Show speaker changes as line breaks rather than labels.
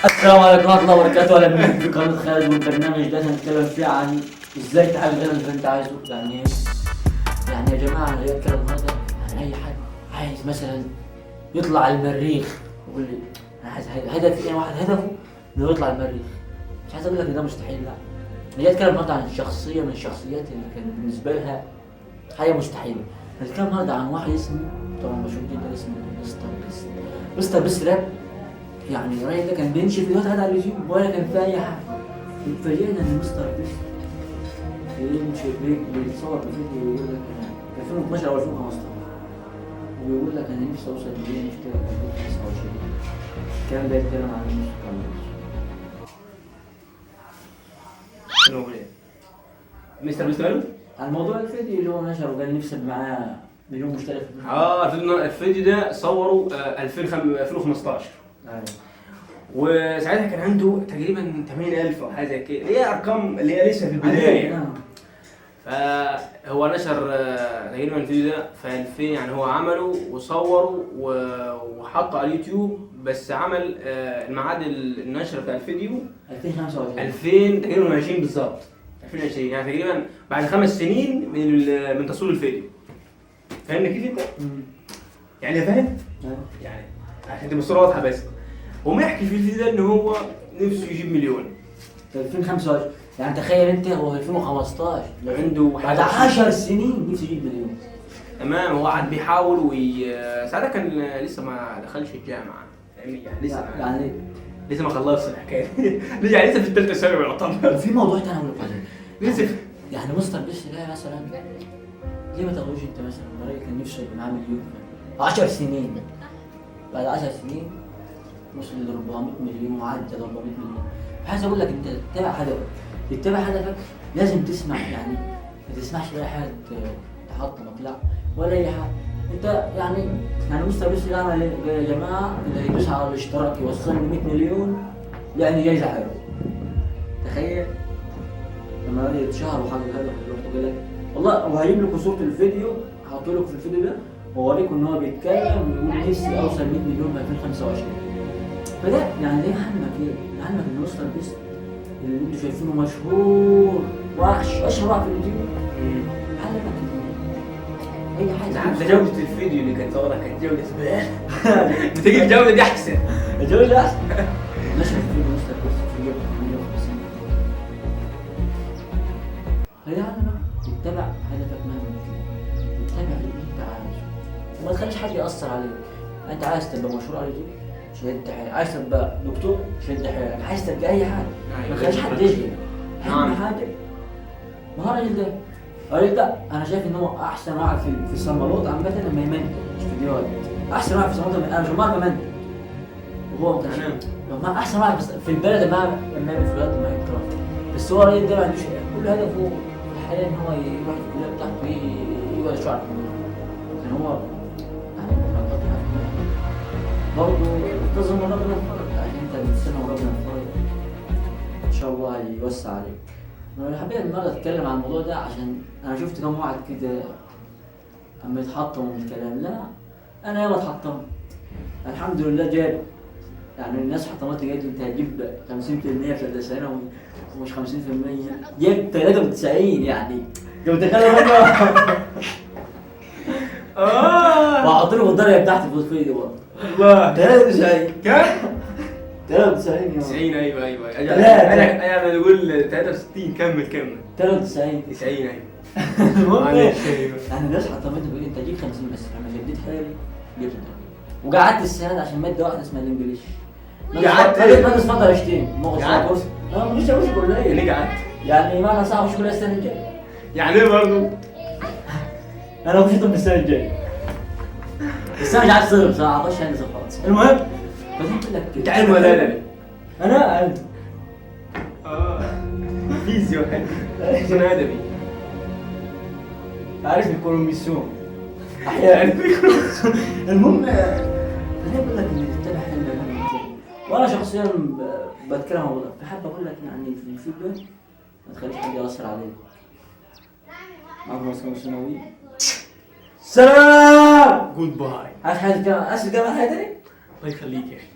السلام عليكم ورحمة الله وبركاته، أهلا بكم في قناة خالد، والبرنامج ده هنتكلم فيه عن إزاي تحقق الهدف اللي أنت عايزه. يعني إيه؟ يعني يا جماعة أنا جاي أتكلم النهاردة عن أي حد عايز مثلا يطلع على المريخ، يقول لي أنا عايز هدف، يعني واحد هدفه إنه يطلع على المريخ. مش عايز أقول لك إن ده مستحيل، لا. أنا جاي أتكلم النهاردة عن شخصية من الشخصيات اللي كانت بالنسبة لها حاجة مستحيلة. هنتكلم النهاردة عن واحد اسمه، طبعا مشهور جدا، اسمه مستر بيست. مستر بيست ده يعني الراجل ده كان بينشر فيديوهات على اليوتيوب ولا كان في اي حاجه. اتفاجئنا ان مستر بيست بيتصور بفيديو ويقول لك انا في 2012 او 2015 وبيقول لك انا نفسي اوصل لمليون مشترك في 2029. الكلام ده يتكلم عن مستر
مستر بيست ماله؟
عن موضوع الفيديو اللي هو نشره وقال نفسي ابقى معاه مليون مشترك
الفيديو ده صوره 2015.
ايوه.
وساعتها كان عنده تقريبا 80,000 او حاجه زي كده، اللي هي ارقام اللي هي لسه في البدايه. فهو نشر تقريبا الفيديو ده في 2000، يعني هو عمله وصوره وحطه على اليوتيوب، بس عمل الميعاد النشر بتاع الفيديو
2025
تقريبا 20 بالظبط، 2020، يعني تقريبا بعد 5 سنين من تصوير الفيديو. فاهمني كيف انت؟ يعني فاهم؟ يعني عشان تبقى الصوره واضحه. بس هو يحكي في الفيديو ده ان هو نفسه يجيب مليون
في 2025. يعني تخيل انت، هو 2015
عنده
بعد 10 سنين نفسه يجيب مليون.
تمام. هو قاعد بيحاول ساعتها كان لسه ما دخلش الجامعه، فاهمني؟ يعني لسه
يعني
لسه ما خلصش الحكايه. يعني لسه في الثالثه ثانوي يعتبر.
في موضوع تاني هقول لك عليه.
لسه
يعني مستر بيست ده مثلا ليه ما تاخدوش انت مثلا؟ الراجل كان نفسه يبقى معاه مليون 10 سنين، بعد 10 سنين وصل ل 400 مليون وعدى 400 مليون. عايز اقول لك انت تتبع هدفك، لازم تسمع، يعني ما تسمعش لاي حد تحطمك، لا، ولا اي حاجه. انت يعني مستر بيست ده عمل ايه يا جماعه؟ اللي يدوس على الاشتراك يوصلني 100 مليون يعني جايزه حلوه. تخيل لما الراجل يتشهر وحقق الهدف ويقول لك والله، وهجيب لكم صوره الفيديو، هحط لكم في الفيديو ده واوريكم ان هو بيتكلم ويقول نفسي اوصل 100 مليون في 2025. فده يعني ده همك ايه؟ همك ان مستر بيست اللي انتوا شايفينه مشهور واشهر واحد في اليوتيوب، همك اي حاجه.
ده جوده الفيديو اللي كانت صورها كانت جوده زباله. بتجي الجوده دي احسن.
الجوده احسن. نشر فيديو مستر بيست في جوده 150. فده همك، تتبع هدفك مهما كان، تتبع اللي انت عايزه وما تخليش حد ياثر عليك. انت عايز تبقى مشهور على اليوتيوب، شد حيلك. عايز تبقى دكتور، شد حيلك. عايز تبقى اي حاجه، ما تخليش حد يشغلك. اهم حاجه ما هو الراجل ده انا شايف ان هو احسن واحد في الصمالات عامه لما يمنتج فيديوهات. احسن واحد في الصمالات، انا مش بعرف امنتج وهو ما احسن واحد في البلد لما يعمل فيديوهات ماينكرافت. بس هو الراجل ده ما عندوش كل هدفه الحقيقي ان هو يروح الكليه بتاعته يقعد يشرح. كان هو برضه تظن ربنا الفرج، يعني انت بتستنى ربنا الفرج ان شاء الله يوسع عليك. انا حبيت النهارده اتكلم عن الموضوع ده عشان انا شفت كم واحد كده اما يتحطم من الكلام. لا، انا ياما اتحطمت الحمد لله. جاب يعني الناس حطمت لي، قالت انت هتجيب 50% في ثالثه ثانوي ومش 50%، جاب 93. يعني لو تخيل وحاطط له الدرجه بتاعتي في الفيديو برضه.
والله
93
كام؟
93
90. ايوه انا بقول 63. كمل
93
90. ايوه.
المهم
معلش.
يعني الناس حطمتني بيقول انت جيب 50 بس. لما شديت حيلي جبت ده وقعدت السنه عشان ماده واحده اسمها الانجليزي.
قعدت
ماده فتره اشتين
قعدت
كورس. انا مش هخش كليه.
ليه قعدت؟
يعني ما انا صعب اخش كليه السنه الجايه.
يعني ايه برضه؟
انا مش طب السنه الجايه بس انا مش عايز اصير بصراحه، اخش هندسه خالص. المهم فهمت لك
انت علم ولا ادبي؟
انا علم.
فيزياء حلو. انا ادبي.
عارف الكولوميسيون احيانا. المهم انا بقول لك ان تتبع حلمك. وانا شخصيا بتكلم عن الموضوع، فحابب اقول لك يعني في الفيديو ما تخليش حد ياثر عليك. معكم مسكن ثانوي. سلام.
جود باي.
عايز حاجه كمان؟ عايز كمان حاجه تاني؟
الله يخليك يا اخي.